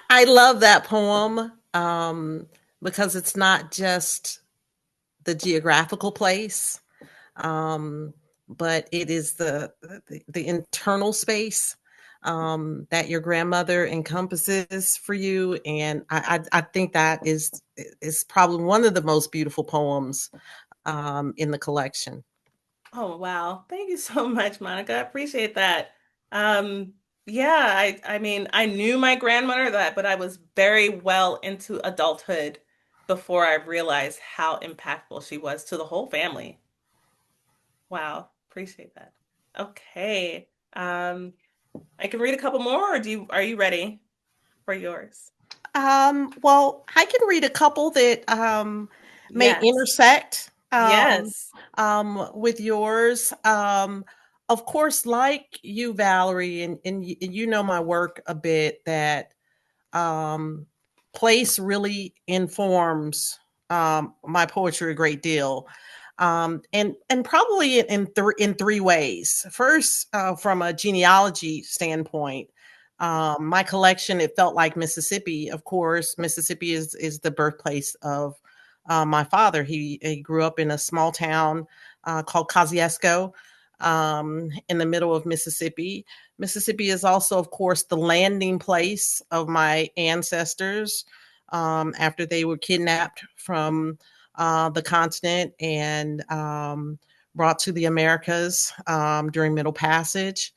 I love that poem because it's not just the geographical place, um, but it is the internal space that your grandmother encompasses for you, and I think that is probably one of the most beautiful poems in the collection. Oh, wow. Thank you so much, Monica. I appreciate that. Um, yeah, I mean, I knew my grandmother that, but I was very well into adulthood before I realized how impactful she was to the whole family. Wow, appreciate that. Okay. I can read a couple more, or are you ready for yours? Well, I can read a couple that may Yes. intersect Yes. with yours. Of course, like you, Valerie, and you know my work a bit, that um, place really informs my poetry a great deal. And probably in three ways. First, from a genealogy standpoint, my collection, it felt like Mississippi. Of course, Mississippi is the birthplace of my father. He grew up in a small town called Kosciuszko, in the middle of Mississippi. Mississippi is also, of course, the landing place of my ancestors after they were kidnapped from the continent and brought to the Americas during Middle Passage.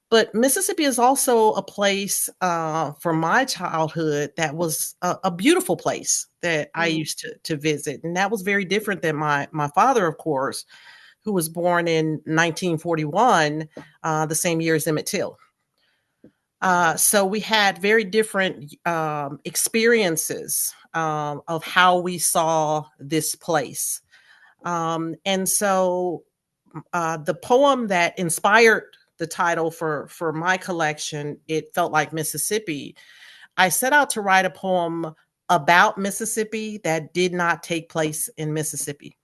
But Mississippi is also a place for my childhood that was a beautiful place that I Mm, used to visit, and that was very different than my father, of course, who was born in 1941, the same year as Emmett Till. So we had very different experiences of how we saw this place. And so the poem that inspired the title for my collection, it felt like Mississippi. I set out to write a poem about Mississippi that did not take place in Mississippi.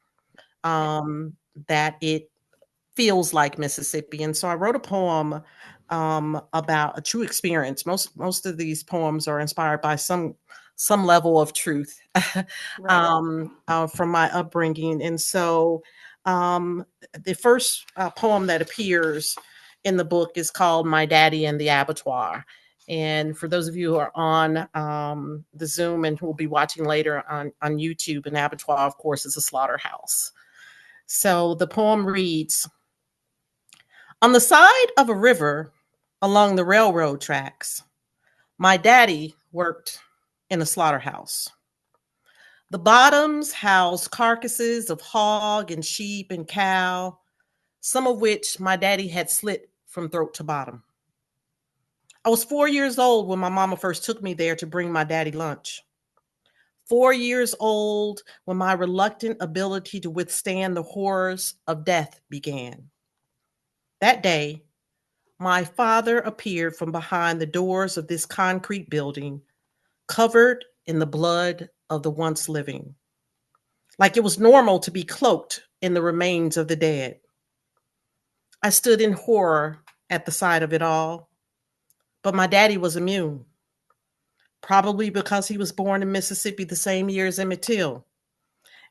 Um, that it feels like Mississippi. And so I wrote a poem about a true experience. Most of these poems are inspired by some level of truth right. from my upbringing. And so um, the first poem that appears in the book is called "My Daddy and the Abattoir." And for those of you who are on the Zoom and who will be watching later on YouTube, an abattoir, of course, is a slaughterhouse. So the poem reads: On the side of a river along the railroad tracks, my daddy worked in a slaughterhouse. The bottoms housed carcasses of hog and sheep and cow, some of which my daddy had slit from throat to bottom. I was 4 years old when my mama first took me there to bring my daddy lunch. 4 years old when my reluctant ability to withstand the horrors of death began. That day, my father appeared from behind the doors of this concrete building, covered in the blood of the once living, like it was normal to be cloaked in the remains of the dead. I stood in horror at the sight of it all, but my daddy was immune, probably because he was born in Mississippi the same year as Emmett Till.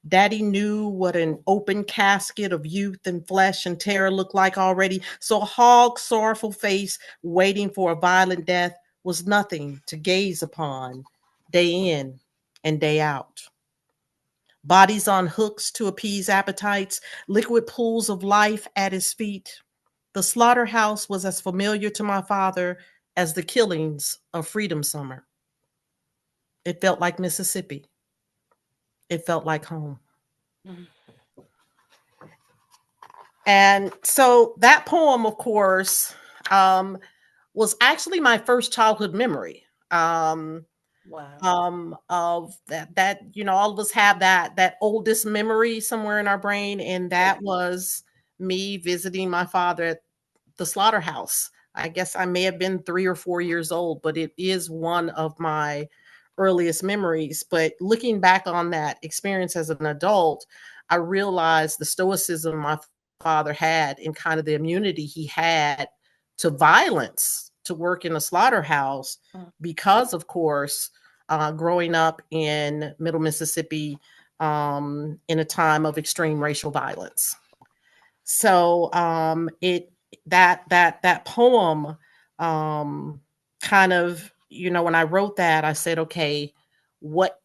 Daddy knew what an open casket of youth and flesh and terror looked like already, so a hog's sorrowful face waiting for a violent death was nothing to gaze upon day in and day out. Bodies on hooks to appease appetites, liquid pools of life at his feet. The slaughterhouse was as familiar to my father as the killings of Freedom Summer. It felt like Mississippi. It felt like home. Mm. And so that poem, of course, um, was actually my first childhood memory. Wow. Of that all of us have that oldest memory somewhere in our brain, and Yeah. that was me visiting my father at the slaughterhouse. I guess I may have been 3 or 4 years old, but it is one of my earliest memories. But looking back on that experience as an adult, I realized the stoicism my father had and kind of the immunity he had to violence to work in a slaughterhouse Mm. because, of course, growing up in Middle Mississippi in a time of extreme racial violence. So it that poem kind of, when I wrote that, I said, okay, what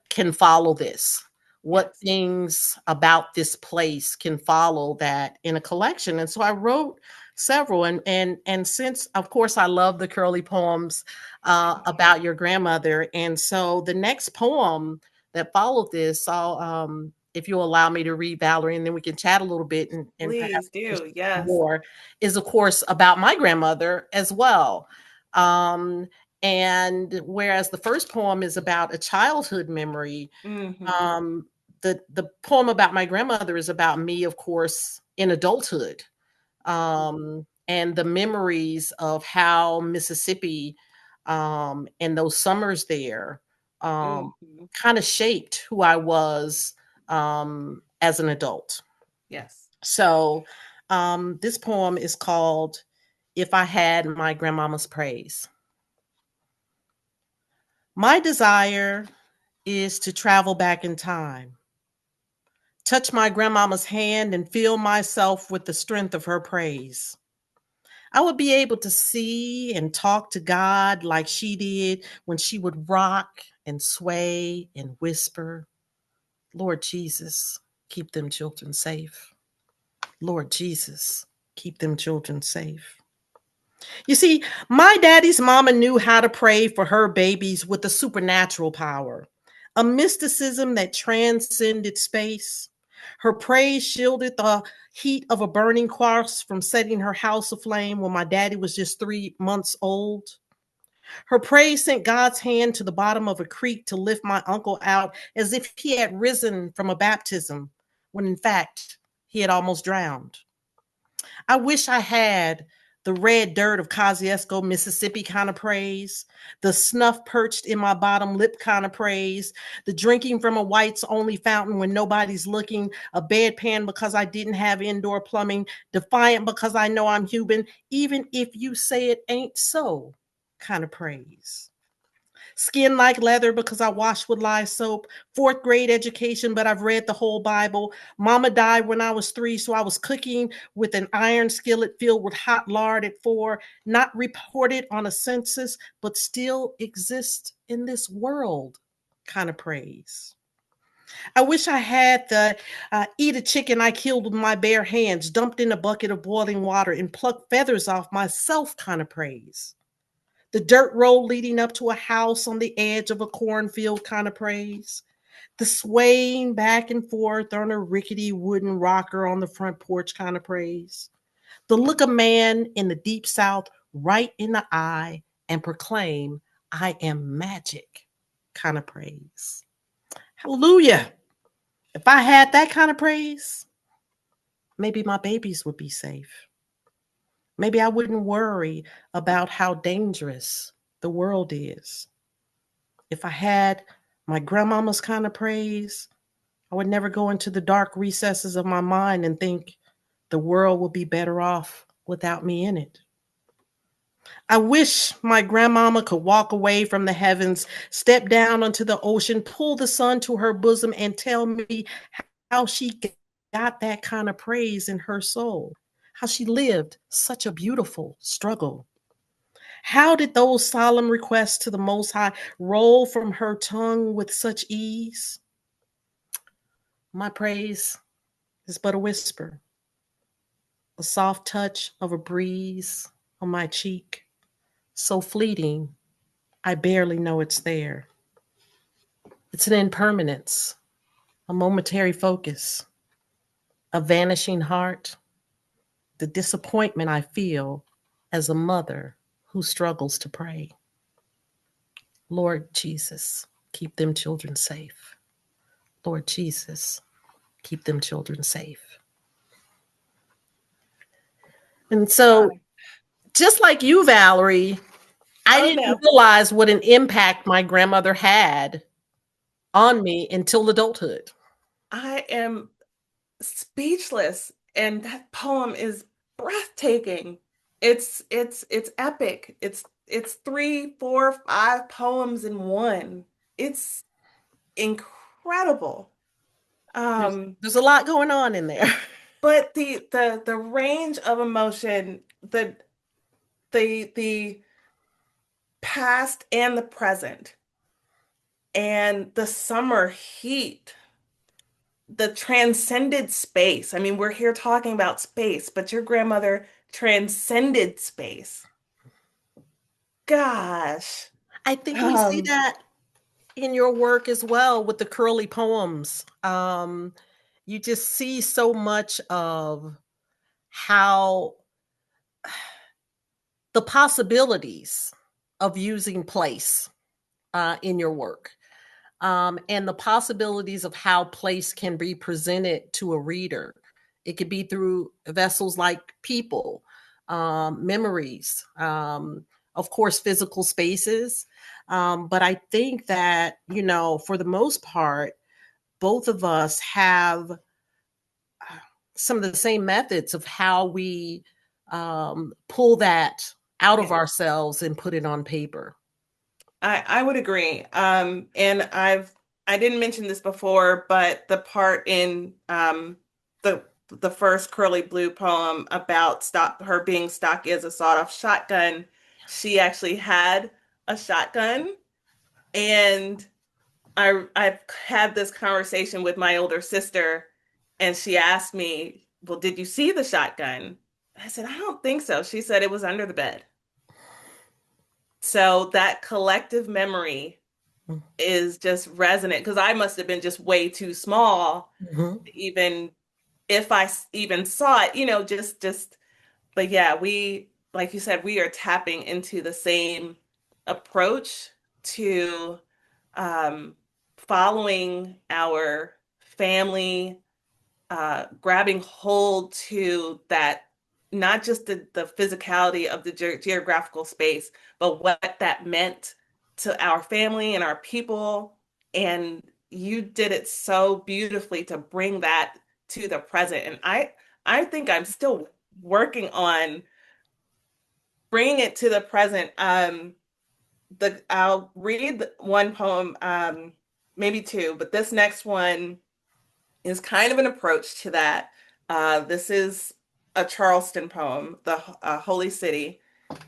can follow this? What Yes. things about this place can follow that in a collection? And so I wrote several, and since, of course, I love the curly poems about your grandmother, and so the next poem that followed this, if you'll allow me to read, Valerie, and then we can chat a little bit, and perhaps Please do. Yes. more, is of course about my grandmother as well. Um, and whereas the first poem is about a childhood memory, Hmm. um, the poem about my grandmother is about me, of course, in adulthood, and the memories of how Mississippi and those summers there Hmm. kind of shaped who I was as an adult. Yes. So this poem is called If I Had My Grandmama's Praise. My desire is to travel back in time, touch my grandmama's hand, and feel myself with the strength of her praise. I would be able to see and talk to God like she did when she would rock and sway and whisper, Lord Jesus, keep them children safe. Lord Jesus, keep them children safe. You see, my daddy's mama knew how to pray for her babies with a supernatural power, a mysticism that transcended space. Her praise shielded the heat of a burning cross from setting her house aflame when my daddy was just 3 months old. Her praise sent God's hand to the bottom of a creek to lift my uncle out as if he had risen from a baptism, when in fact he had almost drowned. I wish I had the red dirt of Kosciuszko, Mississippi kind of praise, the snuff perched in my bottom lip kind of praise, the drinking from a whites only fountain when nobody's looking, a bedpan because I didn't have indoor plumbing, defiant because I know I'm human, even if you say it ain't so kind of praise. Skin like leather because I wash with lye soap. Fourth grade education, but I've read the whole Bible. Mama died when I was 3, so I was cooking with an iron skillet filled with hot lard at 4. Not reported on a census, but still exist in this world kind of praise. I wish I had the eat a chicken I killed with my bare hands, dumped in a bucket of boiling water, and plucked feathers off myself kind of praise. The dirt road leading up to a house on the edge of a cornfield kind of praise. The swaying back and forth on a rickety wooden rocker on the front porch kind of praise. The look a man in the deep south right in the eye and proclaim, I am magic kind of praise. Hallelujah. If I had that kind of praise, maybe my babies would be safe. Maybe I wouldn't worry about how dangerous the world is. If I had my grandmama's kind of praise, I would never go into the dark recesses of my mind and think the world would be better off without me in it. I wish my grandmama could walk away from the heavens, step down onto the ocean, pull the sun to her bosom, and tell me how she got that kind of praise in her soul, how she lived such a beautiful struggle. How did those solemn requests to the Most High roll from her tongue with such ease? My praise is but a whisper, a soft touch of a breeze on my cheek, so fleeting, I barely know it's there. It's an impermanence, a momentary focus, a vanishing heart, the disappointment I feel as a mother who struggles to pray. Lord Jesus, keep them children safe. Lord Jesus, keep them children safe. And so, Wow. just like you, Valerie, I Oh didn't no. realize what an impact my grandmother had on me until adulthood. I am speechless. And that poem is breathtaking. it's epic. It's three, four, five poems in one. It's incredible. There's Um, there's a lot going on in there. but the range of emotion, the past and the present, and the summer heat, the transcended space. I mean, we're here talking about space, but your grandmother transcended space. Gosh. I think we see Um, that in your work as well with the curly poems. You just see so much of how the possibilities of using place in your work, and the possibilities of how place can be presented to a reader. It could be through vessels like people, memories, of course, physical spaces. But I think that, for the most part, both of us have some of the same methods of how we pull that out of yeah. ourselves and put it on paper. I would agree. And I didn't mention this before, but the part in the first Curly Blue poem about stop her being stocky as a sawed-off shotgun, she actually had a shotgun, and I've had this conversation with my older sister, and she asked me, "Well, did you see the shotgun?" I said, "I don't think so." She said it was under the bed. So that collective memory is just resonant because I must have been just way too small, Mhm. even if even saw it, but yeah, we, like you said, we are tapping into the same approach to um, following our family, grabbing hold to that, not just the physicality of the geographical space, but what that meant to our family and our people. And you did it so beautifully to bring that to the present. And I think I'm still working on bringing it to the present. I'll read one poem, maybe two, but this next one is kind of an approach to that. This is a Charleston poem, the Holy City,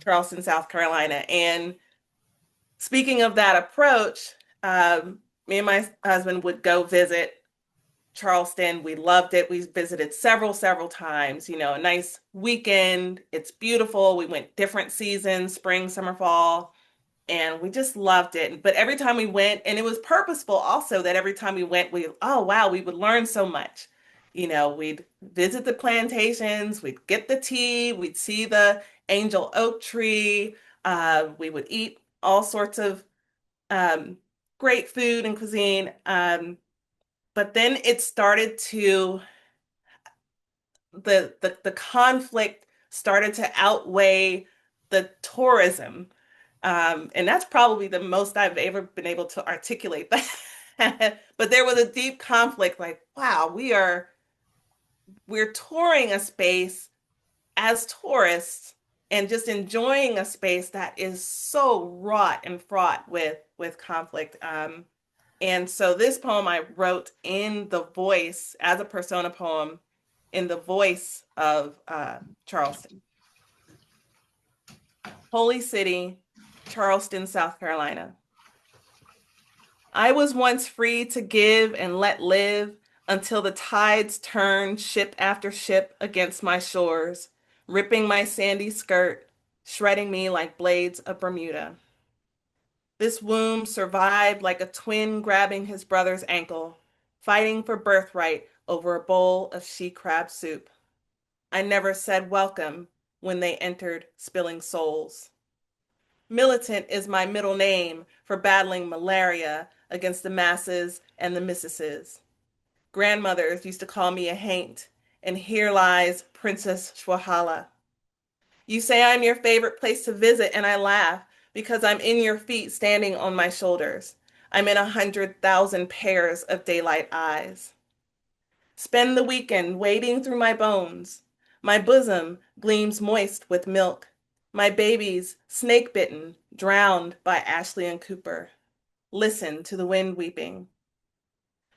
Charleston, South Carolina. And speaking of that approach, me and my husband would go visit Charleston. We loved it. We visited several times, a nice weekend. It's beautiful. We went different seasons, spring, summer, fall, and we just loved it. But every time we went, and it was purposeful also that every time we went, oh wow, we would learn so much. We'd visit the plantations, we'd get the tea, we'd see the angel oak tree, we would eat all sorts of um, great food and cuisine. But then it started to the conflict started to outweigh the tourism. And that's probably the most I've ever been able to articulate that. But there was a deep conflict, like, wow, we're touring a space as tourists and just enjoying a space that is so wrought and fraught with conflict. And so this poem I wrote in the voice as a persona poem in the voice of Charleston. Holy City, Charleston, South Carolina. I was once free to give and let live until the tides turned ship after ship against my shores, ripping my sandy skirt, shredding me like blades of Bermuda. This womb survived like a twin grabbing his brother's ankle, fighting for birthright over a bowl of she crab soup. I never said welcome when they entered spilling souls. Militant is my middle name for battling malaria against the masses and the missuses. Grandmothers used to call me a haint, and here lies Princess Shwahala. You say I'm your favorite place to visit, and I laugh because I'm in your feet standing on my shoulders. I'm in 100,000 pairs of daylight eyes. Spend the weekend wading through my bones. My bosom gleams moist with milk. My babies snake bitten, drowned by Ashley and Cooper. Listen to the wind weeping.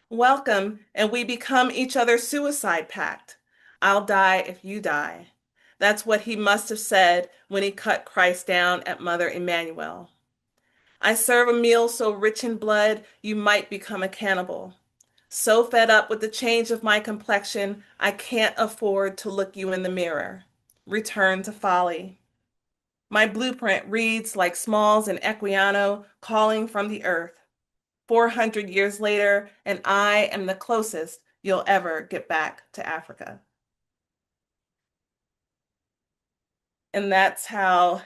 Welcome, and we become each other's suicide pact. I'll die if you die. That's what he must have said when he cut Christ down at Mother Emmanuel. I serve a meal so rich in blood you might become a cannibal. So fed up with the change of my complexion, I can't afford to look you in the mirror. Return to folly. My blueprint reads like Smalls and Equiano calling from the earth. 400 years later, and I am the closest you'll ever get back to Africa. And that's how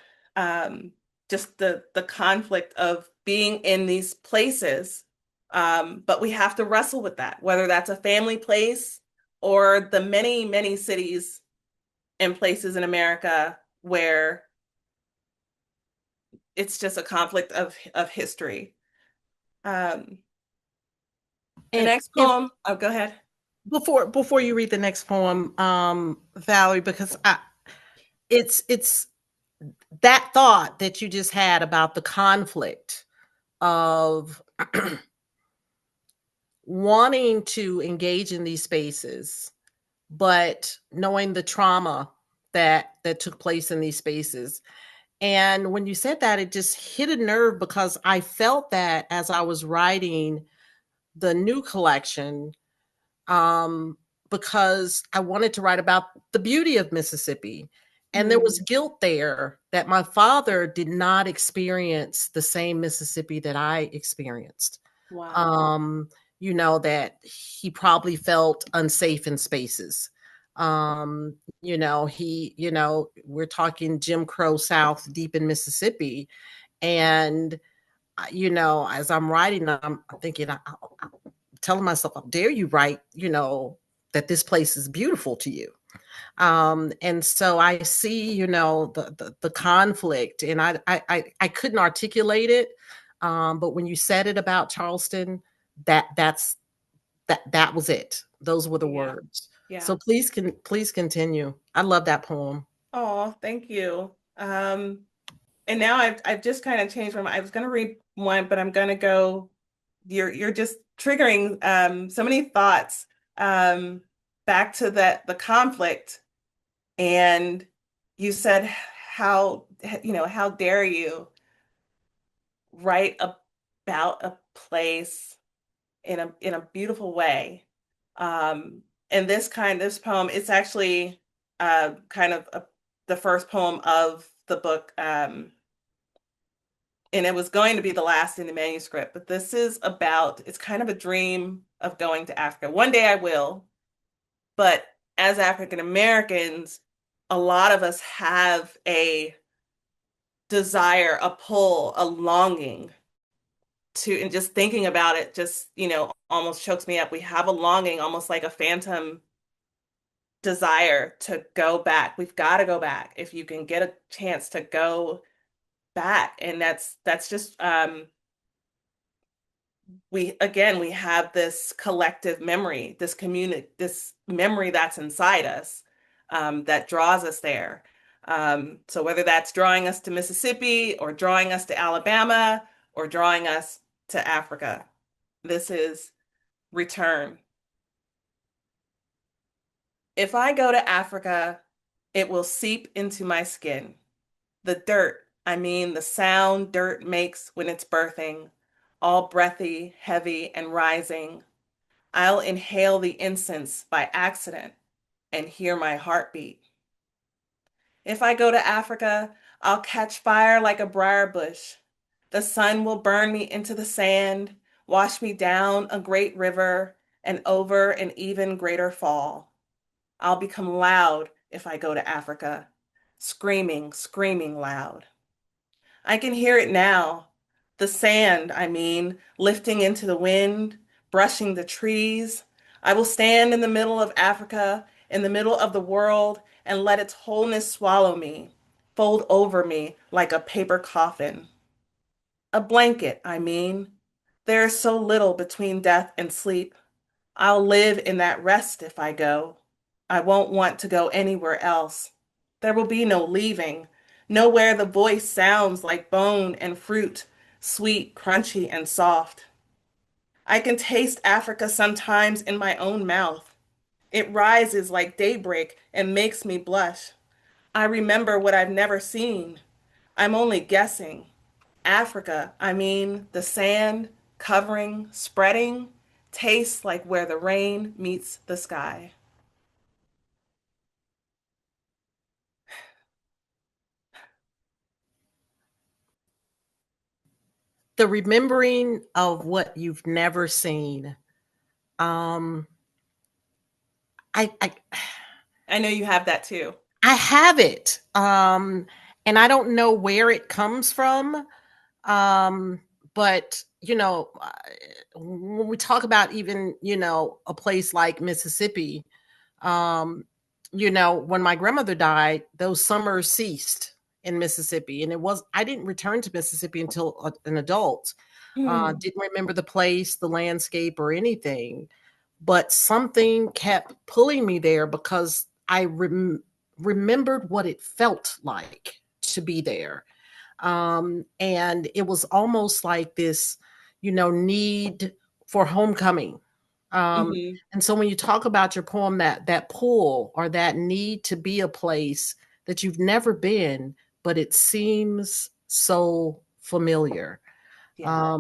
just the conflict of being in these places. But we have to wrestle with that, whether that's a family place or the many, many cities and places in America where it's just a conflict of history. Um, the And next if poem, oh, go ahead. before you read the next poem, Valerie, because it's that thought that you just had about the conflict of wanting to engage in these spaces, but knowing the trauma that took place in these spaces. And when you said that, it just hit a nerve because I felt that as I was writing the new collection, um, because I wanted to write about the beauty of Mississippi. And there was Mm, guilt there that my father did not experience the same Mississippi that I experienced. wow. Um, that he probably felt unsafe in spaces. We're talking Jim Crow South deep in Mississippi. And, as I'm writing, I'm thinking, I'm telling myself, how dare you write, that this place is beautiful to you. And so I see, the conflict, and I couldn't articulate it. But when you said it about Charleston, that's that was it. Those were the Yeah. words. Yeah. So please continue. I love that poem. Oh, thank you. And now I've just kind of changed my mind. I was gonna read one, but I'm gonna go. You're just triggering so many thoughts um back to the conflict. And you said how how dare you write about a place in a beautiful way. And this poem, it's actually kind of the first poem of the book. And it was going to be the last in the manuscript, but this is about, it's kind of a dream of going to Africa. One day I will, but as African Americans, a lot of us have a desire, a pull, a longing to, and just thinking about it just, almost chokes me up. We have a longing, almost like a phantom desire to go back. We've got to go back. If you can get a chance to go back. And that's just we have this collective memory, this memory that's inside us, that draws us there. So whether that's drawing us to Mississippi or drawing us to Alabama or drawing us to Africa, this is return. If I go to Africa, it will seep into my skin. The dirt, I mean the sound dirt makes when it's birthing, all breathy, heavy, and rising. I'll inhale the incense by accident and hear my heartbeat. If I go to Africa, I'll catch fire like a briar bush. The sun will burn me into the sand, wash me down a great river and over an even greater fall. I'll become loud if I go to Africa, screaming, screaming loud. I can hear it now. The sand, I mean, lifting into the wind, brushing the trees. I will stand in the middle of Africa, in the middle of the world, and let its wholeness swallow me, fold over me like a paper coffin. A blanket, I mean. There is so little between death and sleep. I'll live in that rest if I go. I won't want to go anywhere else. There will be no leaving. Nowhere the voice sounds like bone and fruit, sweet, crunchy, and soft. I can taste Africa sometimes in my own mouth. It rises like daybreak and makes me blush. I remember what I've never seen. I'm only guessing. Africa, I mean, the sand, covering, spreading, tastes like where the rain meets the sky. The remembering of what you've never seen. Um, I I know you have that too. I have it, and I don't know where it comes from. Um, but when we talk about even a place like Mississippi, um, when my grandmother died, those summers ceased in Mississippi, and I didn't return to Mississippi until an adult. Hmm. Didn't remember the place, the landscape, or anything, but something kept pulling me there because I remembered what it felt like to be there. And it was almost like this, need for homecoming. Um, Hmm. and so when you talk about your poem, that pull or that need to be a place that you've never been, but it seems so familiar. Yeah.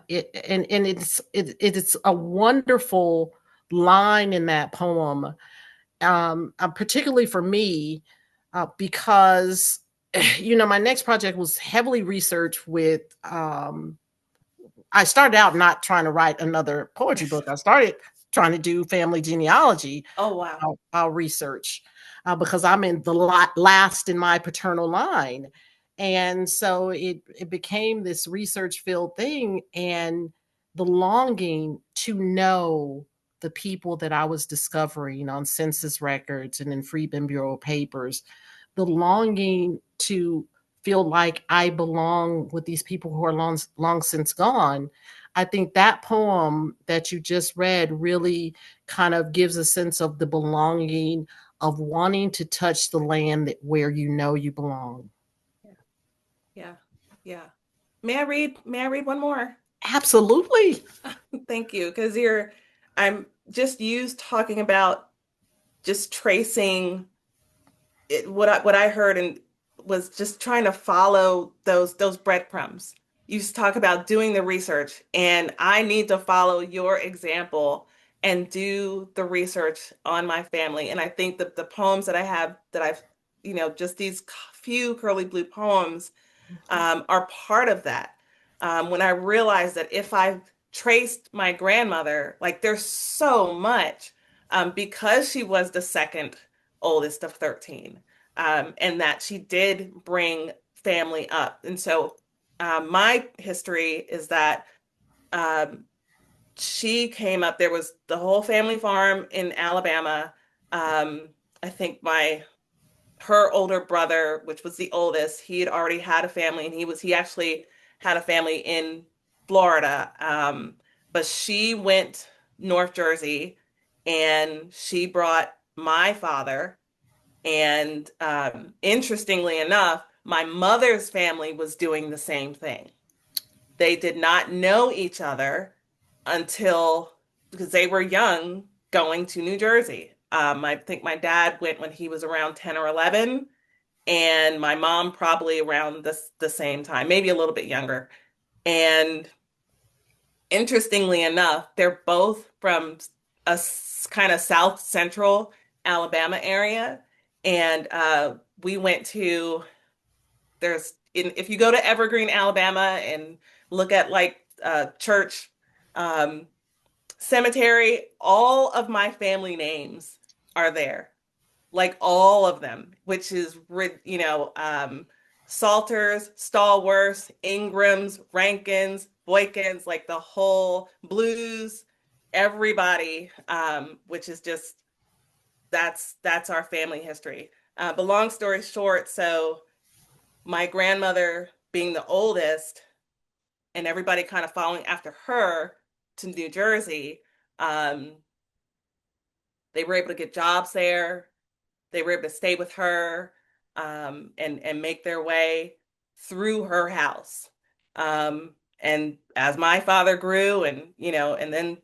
It's a wonderful line in that poem, particularly for me, because my next project was heavily researched with. I started out not trying to write another poetry book. I started trying to do family genealogy. Oh, wow. I'll research because I'm in the last in my paternal line, and so it became this research filled thing, and the longing to know the people that I was discovering on census records and in Freedmen Bureau papers, the longing to feel like I belong with these people who are long since gone. I think that poem that you just read really kind of gives a sense of the belonging, of wanting to touch the land where you know you belong. Yeah. Yeah. Yeah. May I read one more? Absolutely. Thank you. Because I'm just used talking about just tracing what I heard and was just trying to follow those breadcrumbs. You just talk about doing the research, and I need to follow your example and do the research on my family. And I think that the poems that I have that I've, just these few curly blue poems are part of that. When I realized that if I traced my grandmother, like there's so much, because she was the second oldest of 13, and that she did bring family up. And so my history is that um, she came up, there was the whole family farm in Alabama. Um, I think her older brother, which was the oldest, he had already had a family, and he actually had a family in Florida. But she went North Jersey, and she brought my father. And interestingly enough, my mother's family was doing the same thing. They did not know each other until because they were young going to New Jersey. I think my dad went when he was around 10 or 11, and my mom probably around the same time, maybe a little bit younger. And interestingly enough, they're both from a kind of south central Alabama area. And we went to if you go to Evergreen, Alabama, and look at like church um, cemetery, all of my family names are there, like all of them, which is, Salters, Stallworths, Ingrams, Rankins, Boykins, like the whole Blues, everybody, which is just, that's our family history. But long story short, so my grandmother being the oldest and everybody kind of following after her to New Jersey, um, They were able to get jobs there. They were able to stay with her, and make their way through her house. And as my father grew, and and then,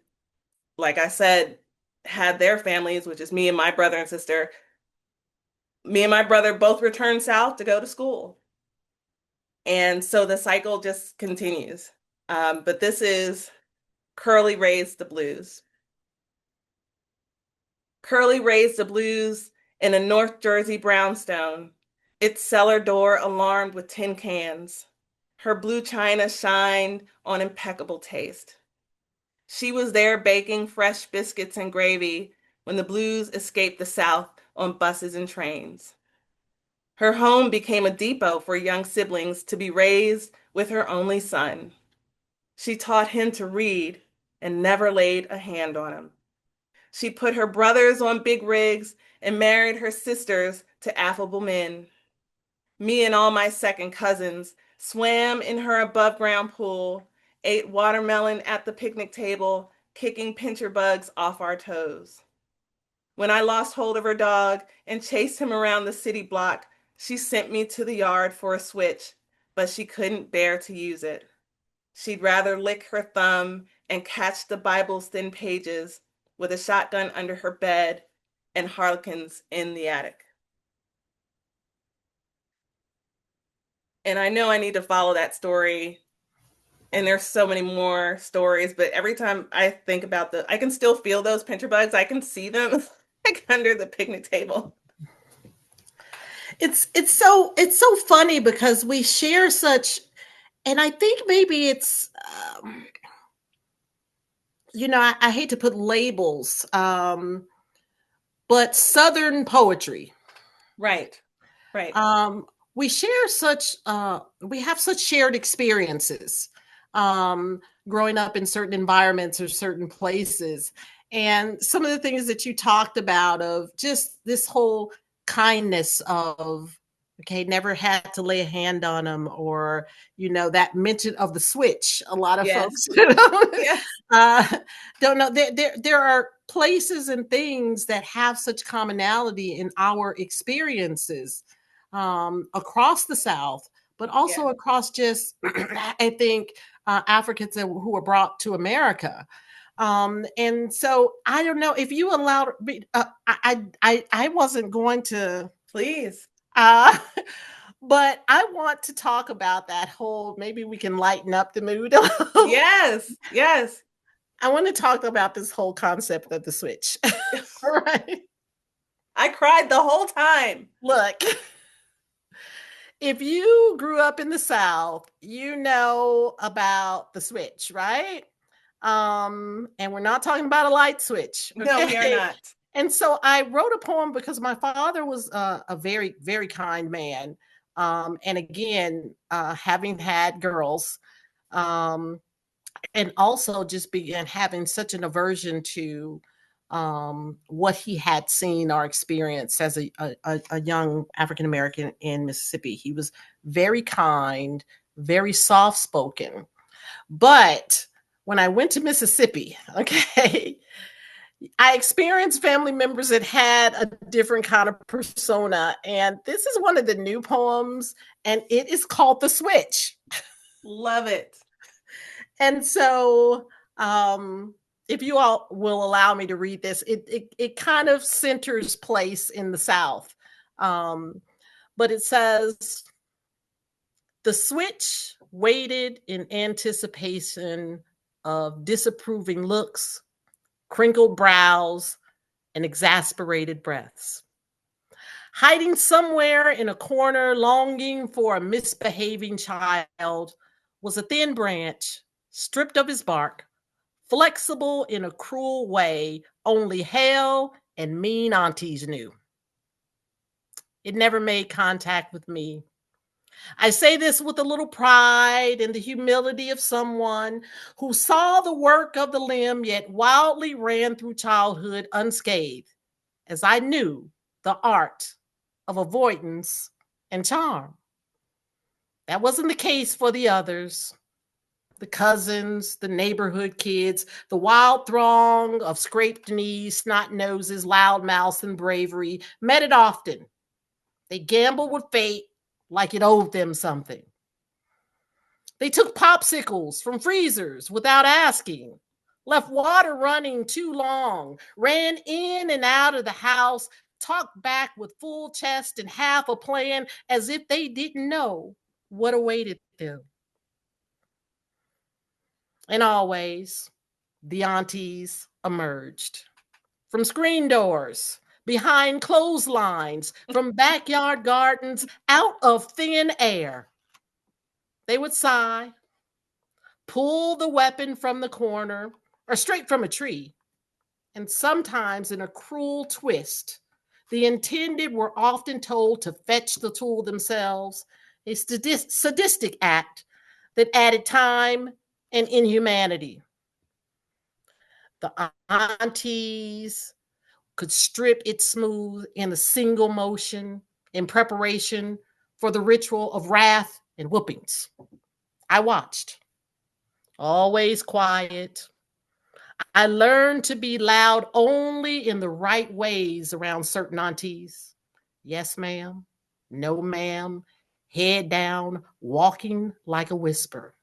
like I said, had their families, which is me and my brother and sister. Me and my brother both returned south to go to school. And so the cycle just continues. But this is Curly Raised the Blues. Curly raised the blues in a North Jersey brownstone, its cellar door alarmed with tin cans. Her blue china shined on impeccable taste. She was there baking fresh biscuits and gravy when the blues escaped the South on buses and trains. Her home became a depot for young siblings to be raised with her only son. She taught him to read and never laid a hand on him. She put her brothers on big rigs and married her sisters to affable men. Me and all my second cousins swam in her above ground pool, ate watermelon at the picnic table, kicking pincher bugs off our toes. When I lost hold of her dog and chased him around the city block, she sent me to the yard for a switch, but she couldn't bear to use it. She'd rather lick her thumb and catch the Bible's thin pages with a shotgun under her bed and harlequins in the attic. And I know I need to follow that story. And there's so many more stories, but every time I think about I can still feel those pincher bugs. I can see them like under the picnic table. It's so funny because we share such, and I think maybe it's I hate to put labels, but Southern poetry. Right, right. Um, we share such we have such shared experiences, um, growing up in certain environments or certain places, and some of the things that you talked about of just this whole kindness of, okay, never had to lay a hand on them, or that mention of the switch. A lot of Yes, folks yes, uh, don't know. There are places and things that have such commonality in our experiences, across the South, but also yes. across just, I think, Africans who were brought to America. And so I don't know if you allowed me. I wasn't going to, Please. uh, but I want to talk about that whole. Maybe we can lighten up the mood a little. Yes, yes. I want to talk about this whole concept of the switch. All right. I cried the whole time. Look, if you grew up in the South, you know about the switch, right? And we're not talking about a light switch, No, we are okay? not. And so I wrote a poem because my father was a very, very kind man. And again, having had girls, um, and also just began having such an aversion to what he had seen or experienced as a young African American in Mississippi. He was very kind, very soft spoken. But when I went to Mississippi, okay, I experienced family members that had a different kind of persona. And this is one of the new poems, and it is called The Switch. Love it. And so, if you all will allow me to read this, it kind of centers place in the South. Um, but it says, the switch waited in anticipation of disapproving looks, crinkled brows, and exasperated breaths. Hiding somewhere in a corner, longing for a misbehaving child, was a thin branch, stripped of his bark, flexible in a cruel way only hell and mean aunties knew. It never made contact with me. I say this with a little pride and the humility of someone who saw the work of the limb yet wildly ran through childhood unscathed, as I knew the art of avoidance and charm. That wasn't the case for the others. The cousins, the neighborhood kids, the wild throng of scraped knees, snot noses, loud mouths, and bravery met it often. They gambled with fate like it owed them something. They took popsicles from freezers without asking, left water running too long, ran in and out of the house, talked back with full chest and half a plan as if they didn't know what awaited them. And always, the aunties emerged from screen doors, behind clotheslines, from backyard gardens, out of thin air. They would sigh, pull the weapon from the corner or straight from a tree, and sometimes in a cruel twist, the intended were often told to fetch the tool themselves, a sadistic act that added time and inhumanity. The aunties could strip it smooth in a single motion in preparation for the ritual of wrath and whoopings. I watched, always quiet. I learned to be loud only in the right ways around certain aunties. Yes, ma'am. No, ma'am. Head down, walking like a whisper.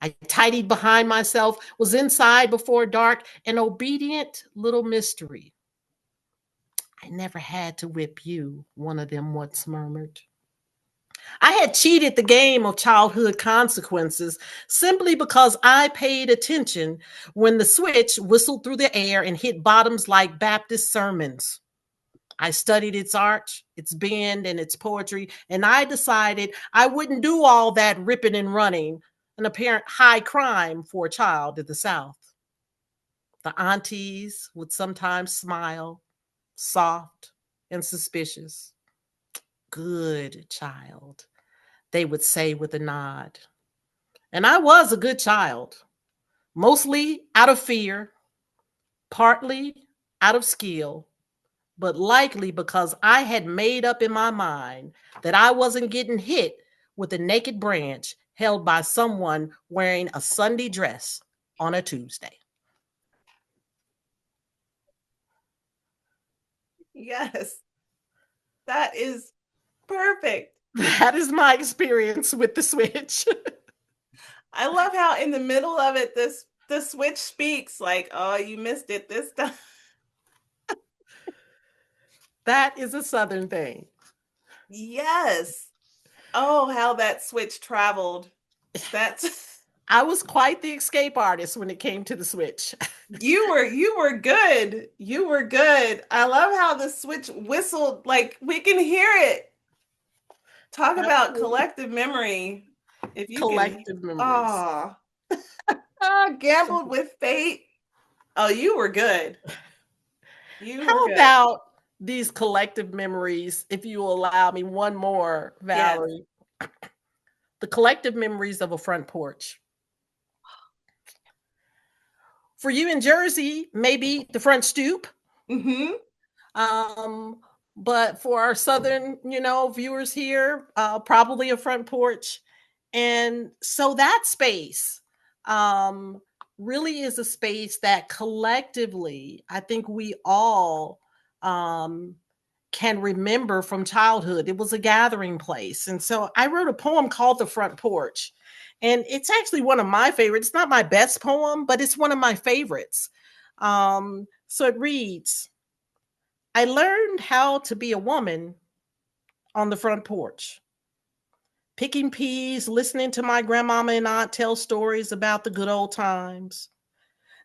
I tidied behind myself, was inside before dark, an obedient little mystery. I never had to whip you, one of them once murmured. I had cheated the game of childhood consequences simply because I paid attention when the switch whistled through the air and hit bottoms like Baptist sermons. I studied its arch, its bend, and its poetry, and I decided I wouldn't do all that ripping and running, an apparent high crime for a child in the South. The aunties would sometimes smile, soft and suspicious. Good child, they would say with a nod. And I was a good child, mostly out of fear, partly out of skill, but likely because I had made up in my mind that I wasn't getting hit with a naked branch held by someone wearing a Sunday dress on a Tuesday. Yes, that is perfect. That is my experience with the switch. I love how in the middle of it, this the switch speaks like, "Oh, you missed it this time." That is a Southern thing. Yes. Oh, how that switch traveled. That's I was quite the escape artist when it came to the switch. you were good. You were good. I love how the switch whistled like we can hear it. Talk about Absolutely. collective memory. If you can, Collective memories. oh, gambled with fate. Oh, you were good. You were How good. about these collective memories, if you will allow me one more, Yes. Valerie? The collective memories of a front porch. For you in Jersey, maybe the front stoop. Mm-hmm. Um, but for our southern, viewers here, probably a front porch. And so that space um, really is a space that collectively, I think we all um, can remember from childhood. It was a gathering place. And so I wrote a poem called The Front Porch. And it's actually one of my favorites. It's not my best poem, but it's one of my favorites. So it reads, I learned how to be a woman on the front porch, picking peas, listening to my grandmama and aunt tell stories about the good old times.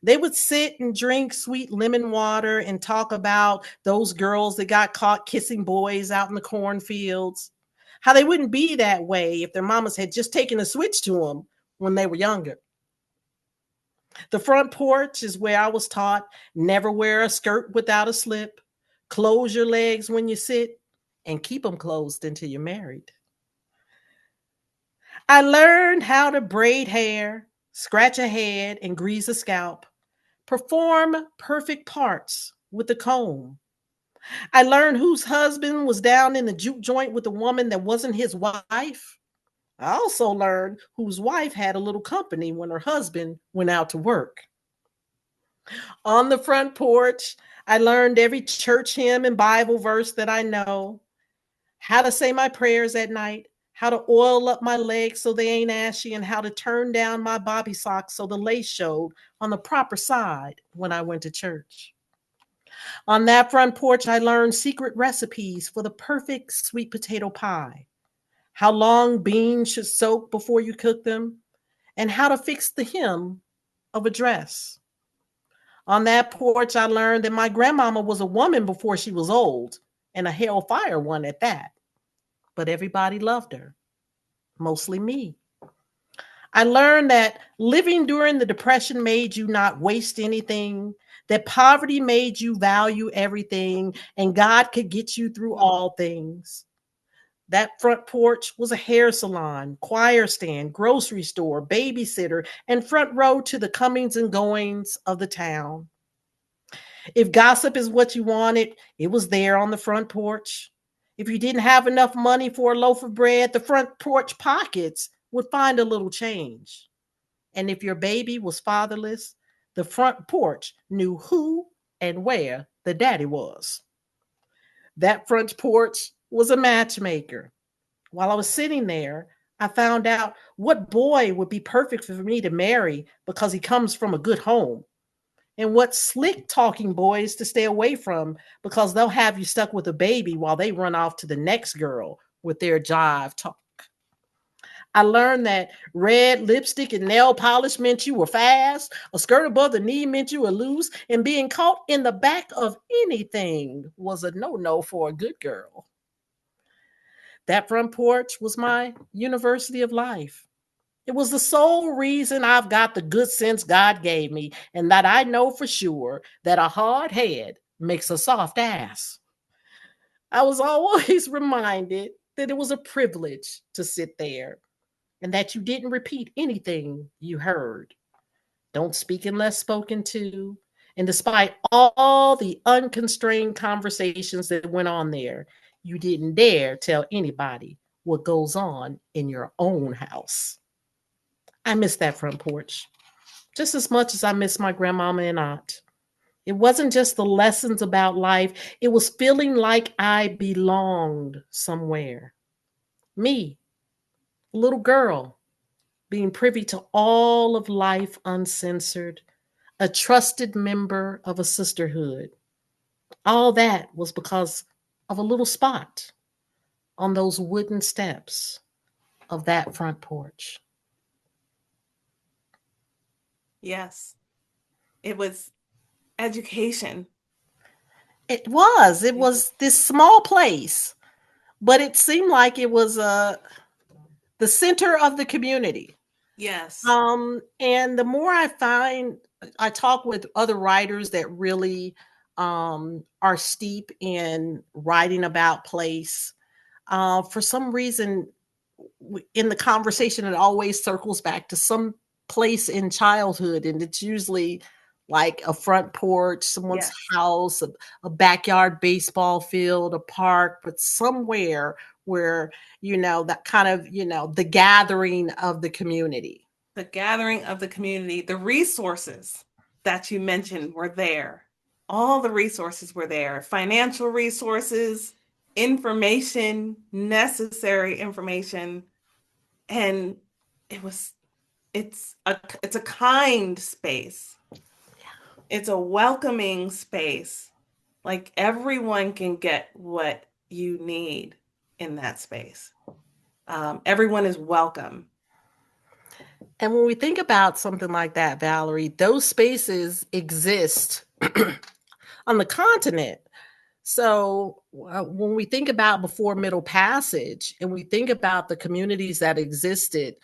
They would sit and drink sweet lemon water and talk about those girls that got caught kissing boys out in the cornfields, how they wouldn't be that way if their mamas had just taken a switch to them when they were younger. The front porch is where I was taught never wear a skirt without a slip, close your legs when you sit, and keep them closed until you're married. I learned how to braid hair, scratch a head, and grease a scalp, perform perfect parts with a comb. I learned whose husband was down in the juke joint with a woman that wasn't his wife, I also learned whose wife had a little company when her husband went out to work. On the front porch, I learned every church hymn and Bible verse that I know, how to say my prayers at night, how to oil up my legs so they ain't ashy, and how to turn down my bobby socks so the lace showed on the proper side when I went to church. On that front porch, I learned secret recipes for the perfect sweet potato pie, how long beans should soak before you cook them, and how to fix the hem of a dress. On that porch, I learned that my grandmama was a woman before she was old, and a hellfire one at that. But everybody loved her, mostly me. I learned that living during the Depression made you not waste anything, that poverty made you value everything, and God could get you through all things. That front porch was a hair salon, choir stand, grocery store, babysitter, and front row to the comings and goings of the town. If gossip is what you wanted, it was there on the front porch. If you didn't have enough money for a loaf of bread, the front porch pockets would find a little change. And if your baby was fatherless, the front porch knew who and where the daddy was. That front porch was a matchmaker. While I was sitting there, I found out what boy would be perfect for me to marry because he comes from a good home, and what slick talking boys to stay away from because they'll have you stuck with a baby while they run off to the next girl with their jive talk. I learned that red lipstick and nail polish meant you were fast, a skirt above the knee meant you were loose, and being caught in the back of anything was a no no for a good girl. That front porch was my university of life. It was the sole reason I've got the good sense God gave me, and that I know for sure that a hard head makes a soft ass. I was always reminded that it was a privilege to sit there and that you didn't repeat anything you heard. Don't speak unless spoken to. And despite all the unconstrained conversations that went on there, you didn't dare tell anybody what goes on in your own house. I miss that front porch just as much as I miss my grandmama and aunt. It wasn't just the lessons about life, it was feeling like I belonged somewhere. Me, a little girl, being privy to all of life uncensored, a trusted member of a sisterhood. All that was because of a little spot on those wooden steps of that front porch. Yes, it was education. It was this small place, but it seemed like it was the center of the community. Yes. And the more I talk with other writers that really are steep in writing about place. For some reason, in the conversation, it always circles back to some place in childhood, and it's usually like a front porch, someone's Yes. house, a backyard baseball field, a park, but somewhere where that kind of the gathering of the community. The gathering of the community, the resources that you mentioned were there. All the resources were there, financial resources, information, necessary information. And it was, it's a kind space. It's a welcoming space. Like everyone can get what you need in that space. Everyone is welcome. And when we think about something like that, Valerie, those spaces exist on the continent. So when we think about before Middle Passage and we think about the communities that existed,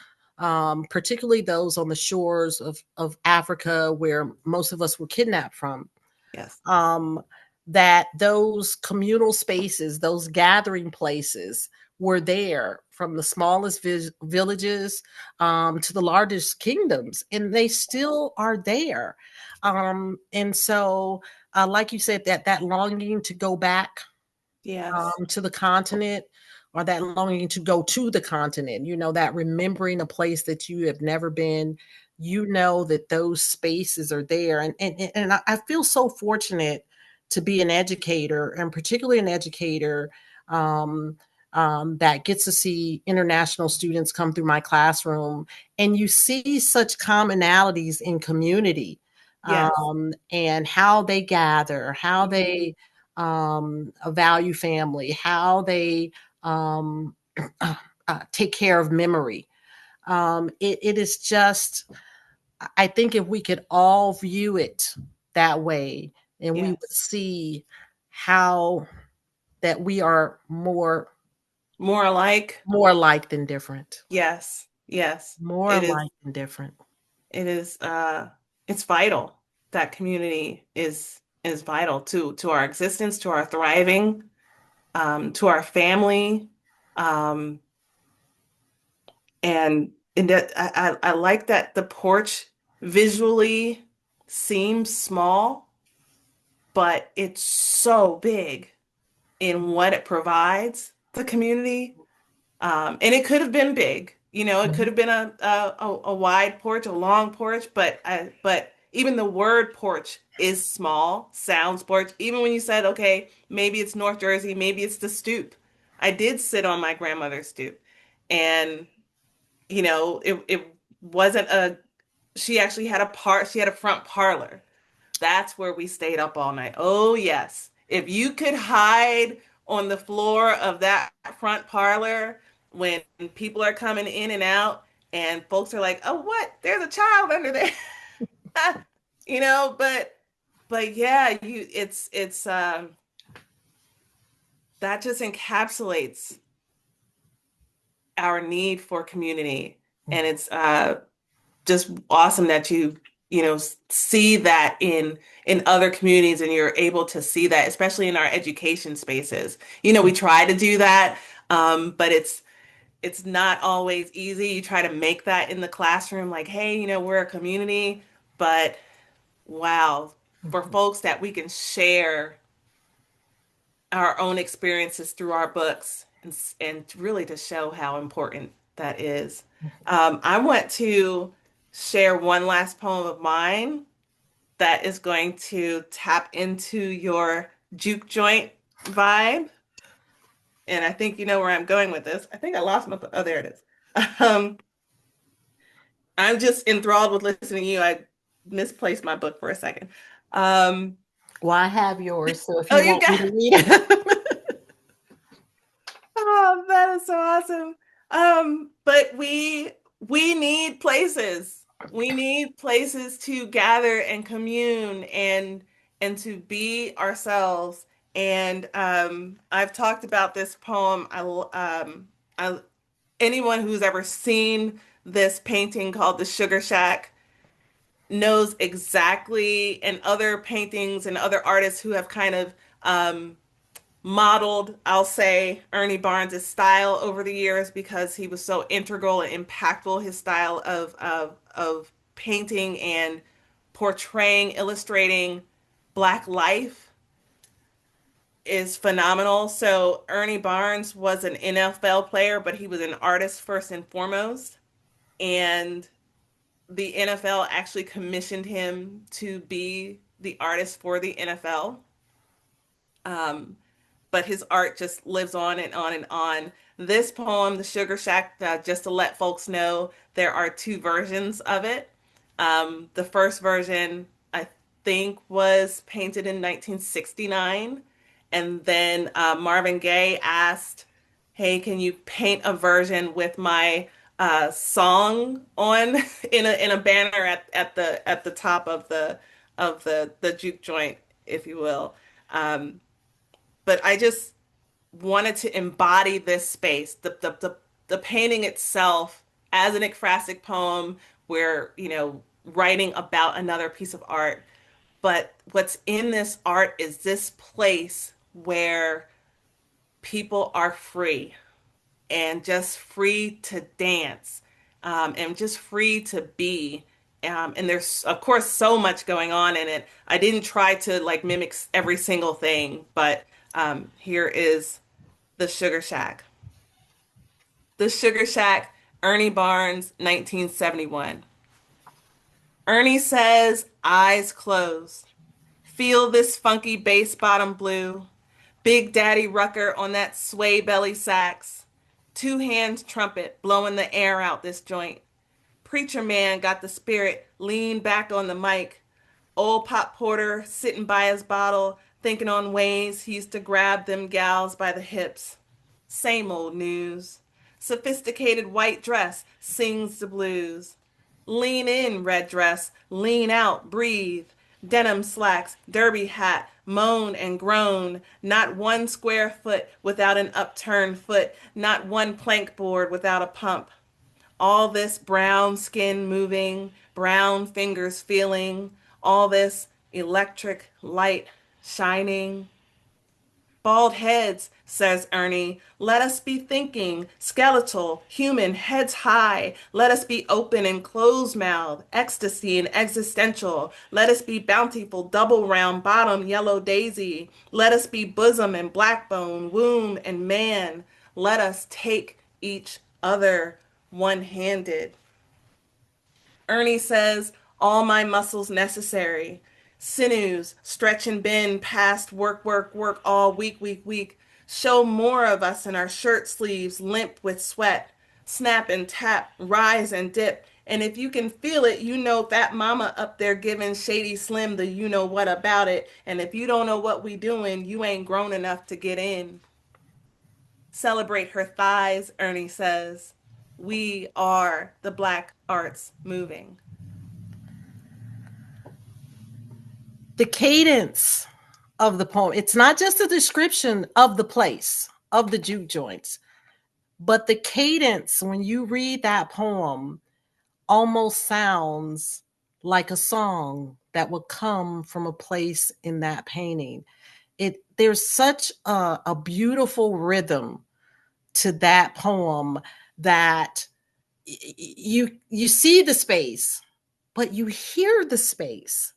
particularly those on the shores of Africa where most of us were kidnapped from, Yes. um, that those communal spaces, those gathering places were there from the smallest villages to the largest kingdoms, and they still are there. And so, like you said, that longing to go back Yes. to the continent or that longing to go to the continent, that remembering a place that you have never been, that those spaces are there. And I feel so fortunate to be an educator, and particularly an educator um, that gets to see international students come through my classroom, and you see such commonalities in community, Yes. and how they gather, how Mhm. they value family, how they um, take care of memory. It is just, I think if we could all view it that way, and we would Yes. see how that we are More alike. more alike than different. Yes. Yes. More It is alike than different. it is it's vital. That community is vital to our existence, to our thriving, to our family. Um, and that I like that the porch visually seems small, but it's so big in what it provides the community. And it could have been big, it could Mhm. have been a wide porch, a long porch, but even the word porch is small, sounds porch. Even when you said, okay, maybe it's North Jersey, maybe it's the stoop. I did sit on my grandmother's stoop, and it wasn't a. She actually had she had a front parlor. That's where we stayed up all night. Oh, yes. If you could hide on the floor of that front parlor when people are coming in and out and folks are like, "Oh, what? There's a child under there." But yeah, you it's that just encapsulates our need for community. And it's just awesome that you see that in other communities, and you're able to see that, especially in our education spaces. We try to do that, but it's not always easy. You try to make that in the classroom, like, hey, we're a community, but wow, for folks that we can share our own experiences through our books, and really to show how important that is. I want to share one last poem of mine that is going to tap into your juke joint vibe. And I think you know where I'm going with this. I think I lost my, oh, there it is. Um, I'm just enthralled with listening to you. I misplaced my book for a second. Um, Well, I have yours, so if oh, you you want me got, to read it. oh, that is so awesome. But we need places. We need places to gather and commune and to be ourselves. And I've talked about this poem. I anyone who's ever seen this painting called The Sugar Shack knows exactly, and other paintings and other artists who have kind of modeled, I'll say, Ernie Barnes' style over the years, because he was so integral and impactful. His style of painting and portraying, illustrating Black life is phenomenal. So Ernie Barnes was an NFL player, but he was an artist first and foremost. And the NFL actually commissioned him to be the artist for the NFL. Um, but his art just lives on and on and on. This poem, The Sugar Shack, just to let folks know, there are two versions of it. The first version, I think, was painted in 1969. And then Marvin Gaye asked, hey, can you paint a version with my song on in a banner at the top of the juke joint, if you will. Um, but I just wanted to embody this space, the painting itself as an ekphrastic poem where, writing about another piece of art. But what's in this art is this place where people are free, and just free to dance, and just free to be. And there's, of course, so much going on in it. I didn't try to like mimic every single thing, but here is the Sugar Shack. The Sugar Shack, Ernie Barnes, 1971. Ernie says, eyes closed. Feel this funky bass bottom blue. Big Daddy Rucker on that sway belly sax. Two hands trumpet blowing the air out this joint. Preacher man got the spirit, lean back on the mic. Old Pop Porter sitting by his bottle, thinking on ways he used to grab them gals by the hips. Same old news. Sophisticated white dress sings the blues. Lean in, red dress, lean out, breathe. Denim slacks, derby hat, moan and groan. Not one square foot without an upturned foot, not one plank board without a pump. All this brown skin moving, brown fingers feeling, all this electric light shining. Bald heads, says Ernie. Let us be thinking, skeletal, human, heads high. Let us be open and closed mouthed, ecstasy and existential. Let us be bountiful, double round bottom, yellow daisy. Let us be bosom and blackbone, womb and man. Let us take each other one handed. Ernie says, all my muscles necessary. Sinews, stretch and bend past work, work, work all week, week, week. Show more of us in our shirt sleeves, limp with sweat. Snap and tap, rise and dip. And if you can feel it, you know Fat Mama up there giving Shady Slim the you know what about it. And if you don't know what we doing, you ain't grown enough to get in. Celebrate her thighs, Ernie says. We are the black arts moving. The cadence of the poem, it's not just a description of the place, of the juke joints, but the cadence when you read that poem almost sounds like a song that would come from a place in that painting. There's such a beautiful rhythm to that poem that you see the space, but you hear the space.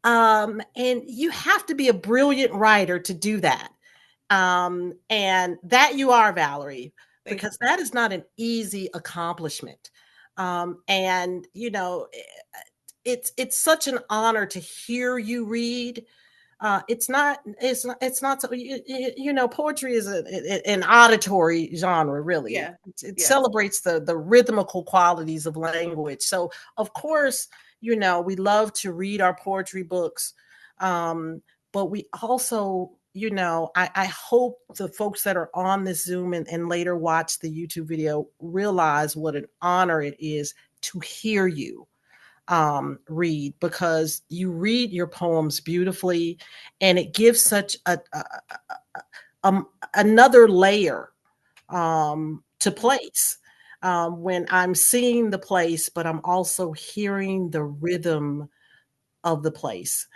And you have to be a brilliant writer to do that. And that you are, Valerie, Thank because that is not an easy accomplishment. And it's such an honor to hear you read. It's not so, poetry is an auditory genre, really. yeah, It yeah, celebrates the rhythmical qualities of language. So of course, we love to read our poetry books, but we also, I hope the folks that are on this Zoom and later watch the YouTube video realize what an honor it is to hear you read, because you read your poems beautifully, and it gives such another layer to place when I'm seeing the place, but I'm also hearing the rhythm of the place.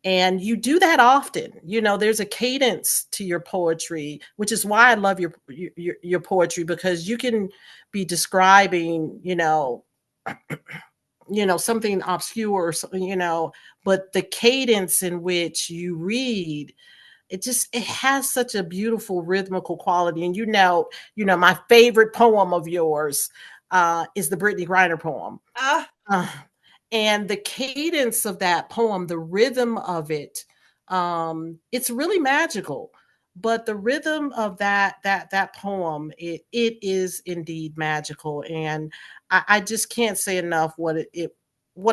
And you do that often. There's a cadence to your poetry, which is why I love your poetry, because you can be describing, something obscure, but the cadence in which you read, it has such a beautiful rhythmical quality. And my favorite poem of yours is the Brittany Griner poem. ah, uh, and the cadence of that poem, the rhythm of it, it's really magical. But the rhythm of that poem, it is indeed magical. And I just can't say enough what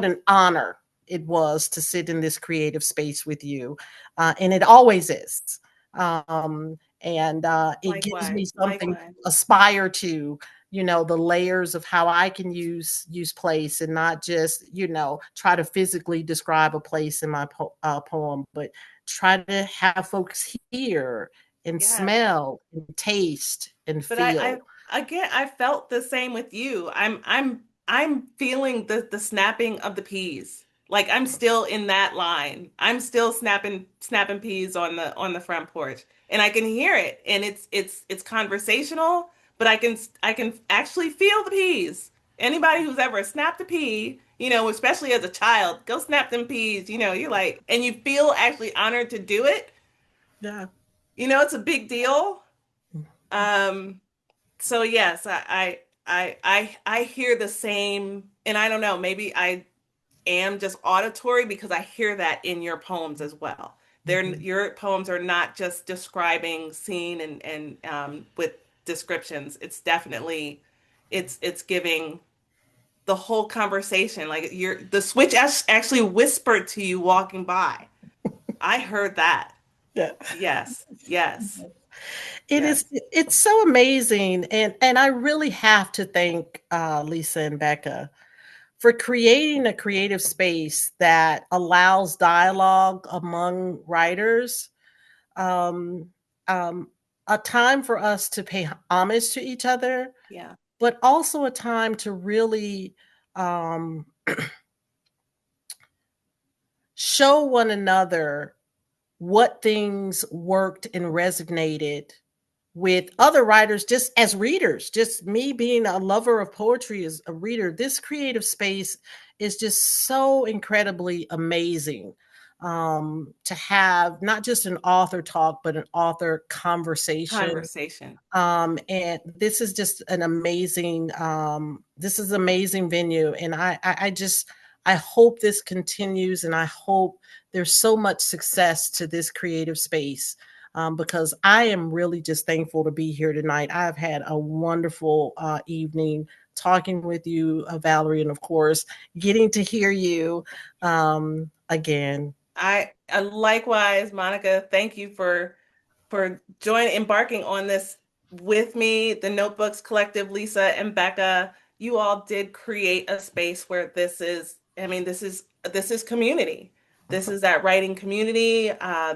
an honor it was to sit in this creative space with you, and it always is. And it gives me likewise, something to likewise. aspire to, the layers of how I can use place, and not just try to physically describe a place in my poem, but try to have folks hear and Yeah. smell and taste and But I feel. again, I felt the same with you. I'm feeling the snapping of the peas. Like I'm still in that line. I'm still snapping peas on the front porch, and I can hear it. And it's conversational, but I can actually feel the peas. Anybody who's ever snapped a pea, especially as a child, go snap them peas. You're like, and you feel actually honored to do it. Yeah. It's a big deal. Um, So yes, I hear the same, and I don't know, maybe I am just auditory because I hear that in your poems as well. Mhm. Your poems are not just describing scene and with descriptions. It's definitely it's giving the whole conversation. Like the switch actually whispered to you walking by. I heard that. Yeah. Yes, yes, It yes. is, it's so amazing. And I really have to thank Lisa and Becca for creating a creative space that allows dialogue among writers, um, um, a time for us to pay homage to each other, Yeah. but also a time to really um, show one another what things worked and resonated with other writers, just as readers. Just me being a lover of poetry as a reader, this creative space is just so incredibly amazing, to have not just an author talk, but an author conversation. Conversation. And this is just an amazing, this is amazing venue. And I just, I hope this continues, and I hope there's so much success to this creative space, because I am really just thankful to be here tonight. I've had a wonderful evening talking with you, Valerie, and of course, getting to hear you again. I likewise, Monica, thank you for joining embarking on this with me, the Notebooks Collective, Lisa and Becca. You all did create a space where I mean, this is community. This is that writing community.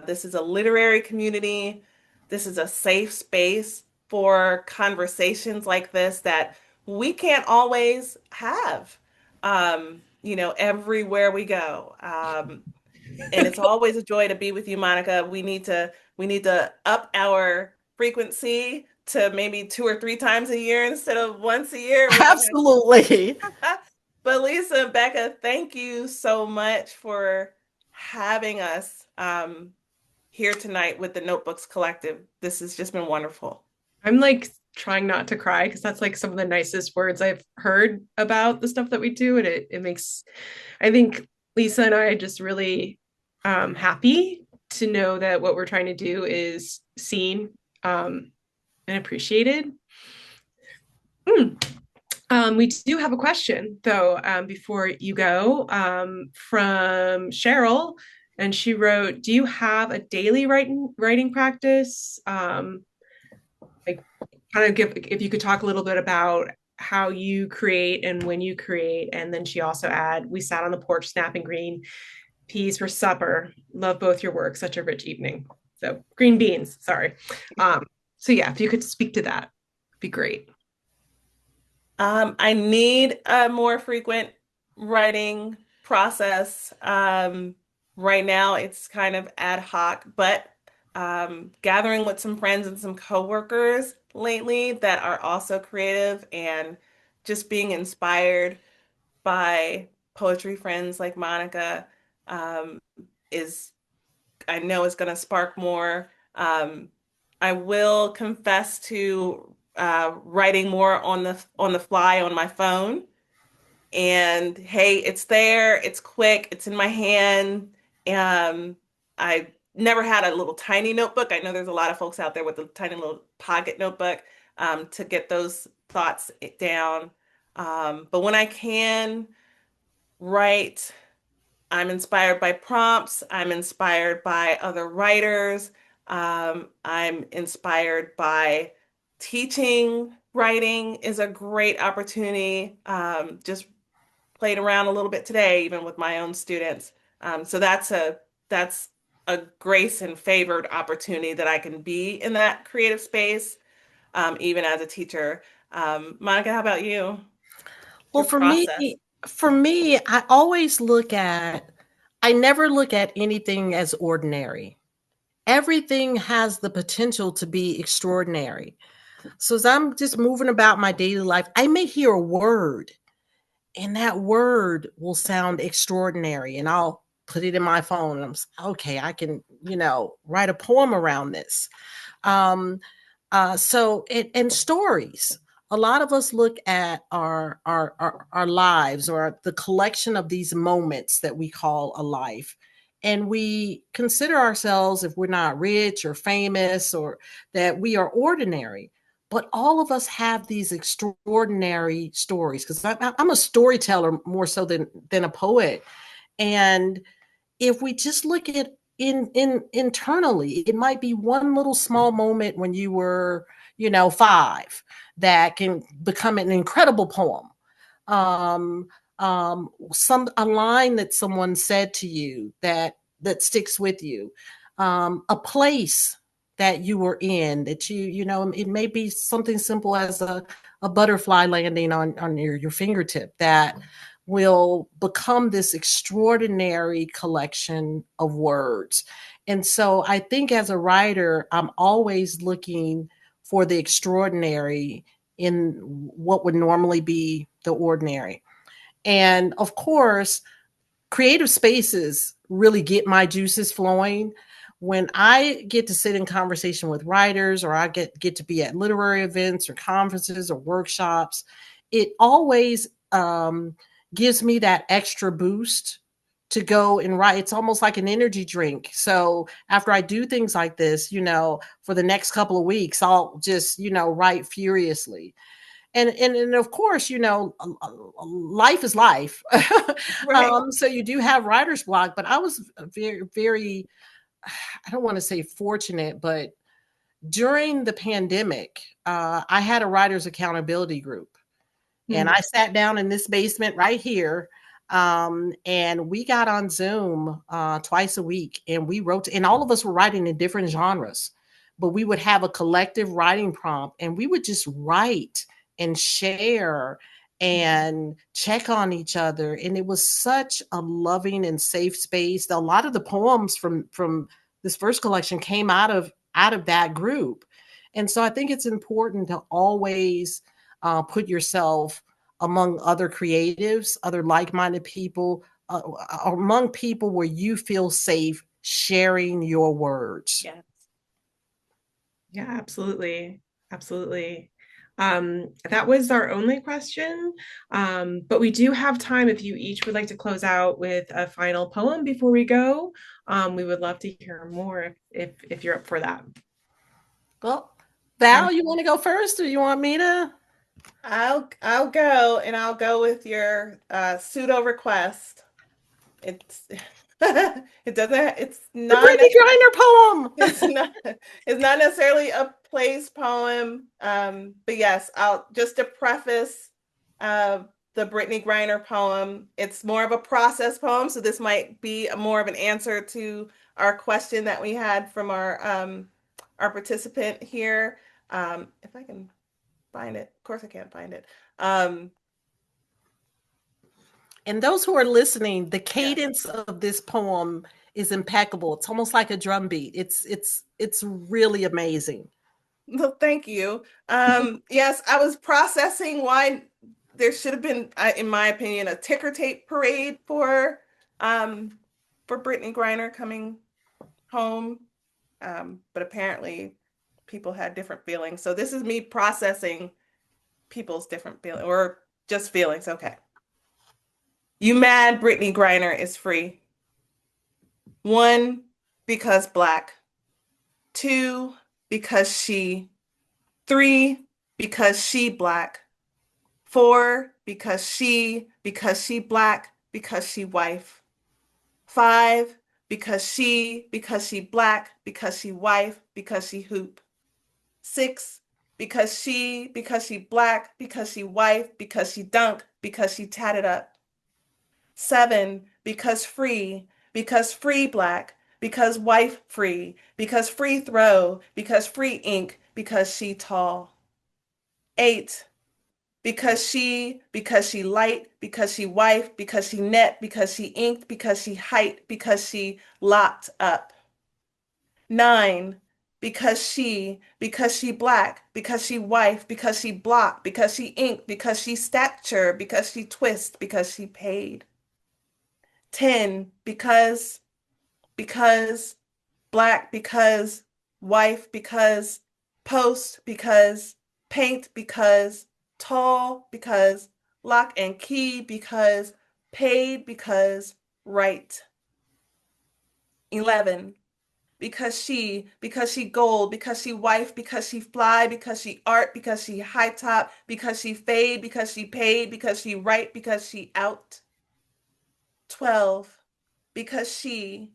This is a literary community. This is a safe space for conversations like this that we can't always have, everywhere we go. And it's always a joy to be with you, Monica. We need to up our frequency to maybe 2 or 3 times a year instead of once a year. We're gonna Absolutely. But Lisa and Becca, thank you so much for having us here tonight with the Notebooks Collective. This has just been wonderful. I'm like trying not to cry because that's like some of the nicest words I've heard about the stuff that we do. And it makes, I think Lisa and I are just really happy to know that what we're trying to do is seen and appreciated. Mm. We do have a question though, before you go, from Cheryl, and she wrote, "Do you have a daily writing practice? Like, kind of give if you could talk a little bit about how you create and when you create." And then she also add, "We sat on the porch snapping green peas for supper. Love both your work. Such a rich evening." So green beans. Sorry. Um, so yeah, if you could speak to that, be great. I need a more frequent writing process. Right now, it's kind of ad hoc, but gathering with some friends and some coworkers lately that are also creative and just being inspired by poetry friends like Monica um, is I know is going to spark more. I will confess to writing more on the fly on my phone. And hey, it's there, it's quick, it's in my hand. Um, I never had a little tiny notebook. I know there's a lot of folks out there with a tiny little pocket notebook to get those thoughts down. But when I can write, I'm inspired by prompts. I'm inspired by other writers. I'm inspired by teaching. Writing is a great opportunity. Just played around a little bit today, even with my own students. So that's a grace and favored opportunity that I can be in that creative space, even as a teacher. Monica, how about you? Well, Your process. for me, I always look at, I never look at anything as ordinary. Everything has the potential to be extraordinary. So as I'm just moving about my daily life, I may hear a word, and that word will sound extraordinary, and I'll put it in my phone, and okay, I can, write a poem around this. Um, And stories. A lot of us look at our lives or the collection of these moments that we call a life, and we consider ourselves, if we're not rich or famous, or that we are ordinary. But all of us have these extraordinary stories, because I'm a storyteller more so than a poet. And if we just look at in internally, it might be one little small moment when you were, 5, that can become an incredible poem. um some a line that someone said to you that sticks with you. A place that you were in, that it may be something simple as a butterfly landing on your fingertip, that will become this extraordinary collection of words. And so I think as a writer, I'm always looking for the extraordinary in what would normally be the ordinary. And of course, creative spaces really get my juices flowing. When I get to sit in conversation with writers, or I get to be at literary events or conferences or workshops, it always gives me that extra boost to go and write. It's almost like an energy drink. So after I do things like this, for the next couple of weeks, I'll just, write furiously. And of course, life is life. Right. So you do have writer's block, but I was very, very, I don't want to say fortunate, but during the pandemic, I had a writer's accountability group, and Mm. I sat down in this basement right here. And we got on Zoom twice a week, and we wrote, and all of us were writing in different genres, but we would have a collective writing prompt, and we would just write and share and check on each other. And it was such a loving and safe space. A lot of the poems from this first collection came out of that group. And so I think it's important to always put yourself among other creatives, other like-minded people, among people where you feel safe sharing your words. Yeah. Yeah, absolutely. Absolutely. That was our only question. But we do have time if you each would like to close out with a final poem before we go. We would love to hear more if you're up for that. Well, Mon- Val, you want to go first, or you want me to? I'll go, and I'll go with your pseudo request. It's it doesn't it's The not Brittany Griner poem. it's not it's not necessarily a place poem. But yes, I'll just to preface uh the Brittany Griner poem, it's more of a process poem, so this might be more of an answer to our question that we had from our participant here. If I can find it. Of course I can't find it. Um And those who are listening, the yes. cadence of this poem is impeccable. It's almost like a drum beat. It's really amazing. Well, thank you. Yes, I was processing why there should have been, in my opinion, a ticker tape parade um, for Brittany Griner coming home. But apparently people had different feelings. So this is me processing people's different feelings, or just feelings. Okay. You mad Brittany Griner is free. One, because black. Two, because she. Three, because she black. Four, because she black, because she wife. Five, because she black, because she wife, because she hoop. Six, because she black, because she wife, because she dunk, because she tatted up. Seven, because free black, because wife free, because free throw, because free ink, because she tall. Eight, because she light, because she wife, because she net, because she inked, because she height, because she locked up. Nine, because she black, because she wife, because she block, because she inked, because she stature, because she twist, because she paid. 10, because black, because wife, because post because, paint because, tall because, lock and key because, paid because, right. 11. Because she gold, because she wife, because she fly, because she art, because she high top, because she fade, because she paid, because she right, because she out. 12. Because she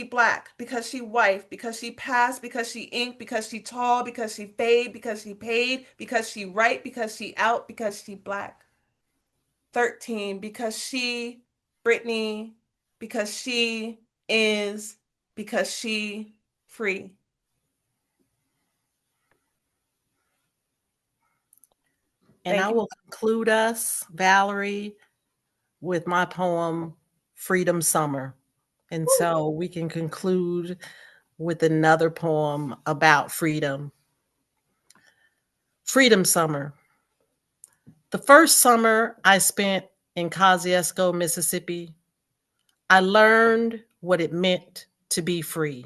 black, because she wife, because she passed, because she ink, because she tall, because she fade, because she paid, because she right, because she out, because she black. 13. Brittany, because she is, because she free. And I Thank you. will conclude us, Valerie, with my poem, Freedom Summer. And so we can conclude with another poem about freedom. Freedom Summer. The first summer I spent in Kosciuszko, Mississippi, I learned what it meant to be free.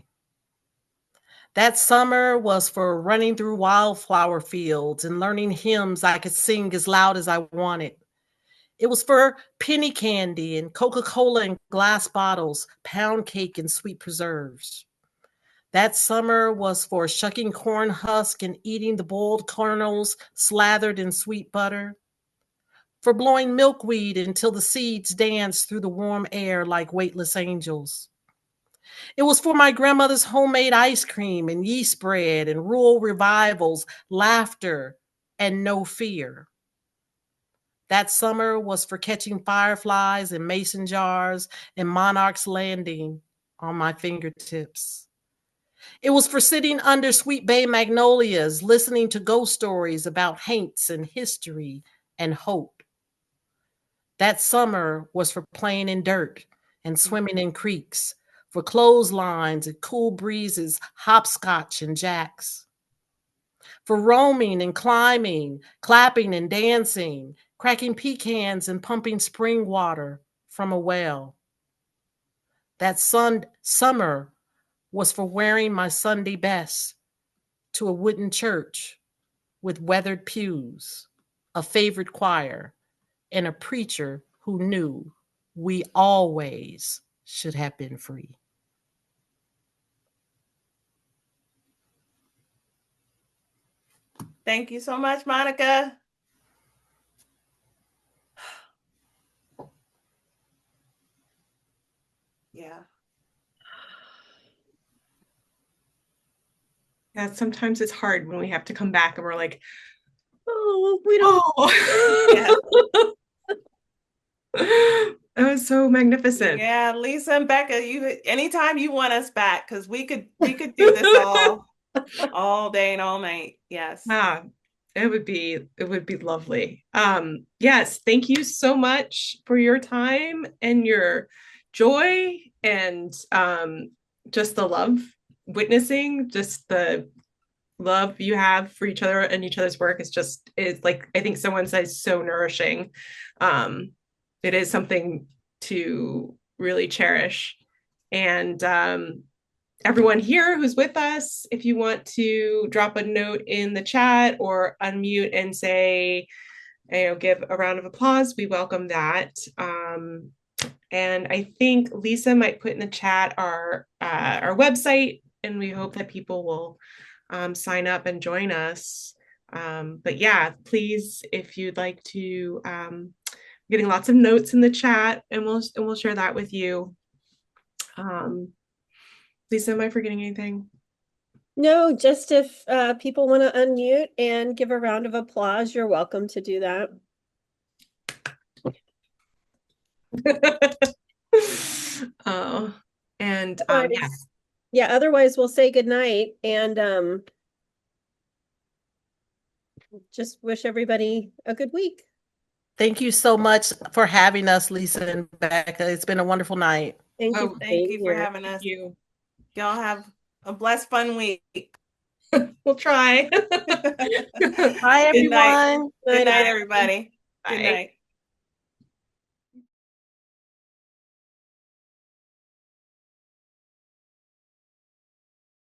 That summer was for running through wildflower fields and learning hymns I could sing as loud as I wanted. It was for penny candy and Coca-Cola in glass bottles, pound cake and sweet preserves. That summer was for shucking corn husk and eating the boiled kernels slathered in sweet butter. For blowing milkweed until the seeds danced through the warm air like weightless angels. It was for my grandmother's homemade ice cream and yeast bread and rural revivals, laughter, and no fear. That summer was for catching fireflies in mason jars and Monarch's Landing on my fingertips. It was for sitting under sweet bay magnolias, listening to ghost stories about haints and history and hope. That summer was for playing in dirt and swimming in creeks, for clotheslines and cool breezes, hopscotch and jacks, for roaming and climbing, clapping and dancing, cracking pecans and pumping spring water from a well. That summer was for wearing my Sunday best to a wooden church with weathered pews, a favorite choir, and a preacher who knew we always should have been free. Thank you so much, Monica. Yeah. Yeah, sometimes it's hard when we have to come back and we're like, oh, we don't. Oh. That was so magnificent. Yeah, Lisa and Becca, you anytime you want us back, because we could do this all day and all night. Yes. Ah, it would be lovely. Yes, thank you so much for your time and your joy and just the love witnessing, just the love you have for each other and each other's work is like I think someone says so nourishing. It is something to really cherish. And everyone here who's with us, if you want to drop a note in the chat or unmute and say, give a round of applause, we welcome that. And I think Lisa might put in the chat our website, and we hope that people will sign up and join us. But yeah, please, if you'd like to, getting lots of notes in the chat, and we'll share that with you. Lisa, am I forgetting anything? No, just if people want to unmute and give a round of applause, you're welcome to do that. Oh, and yeah, otherwise we'll say goodnight and just wish everybody a good week. Thank you so much for having us, Lisa and Becca. It's been a wonderful night. Thank you. Thank you for having us. You. Y'all have a blessed, fun week. We'll try. Bye, everyone. Good night, everybody. Bye. Good night.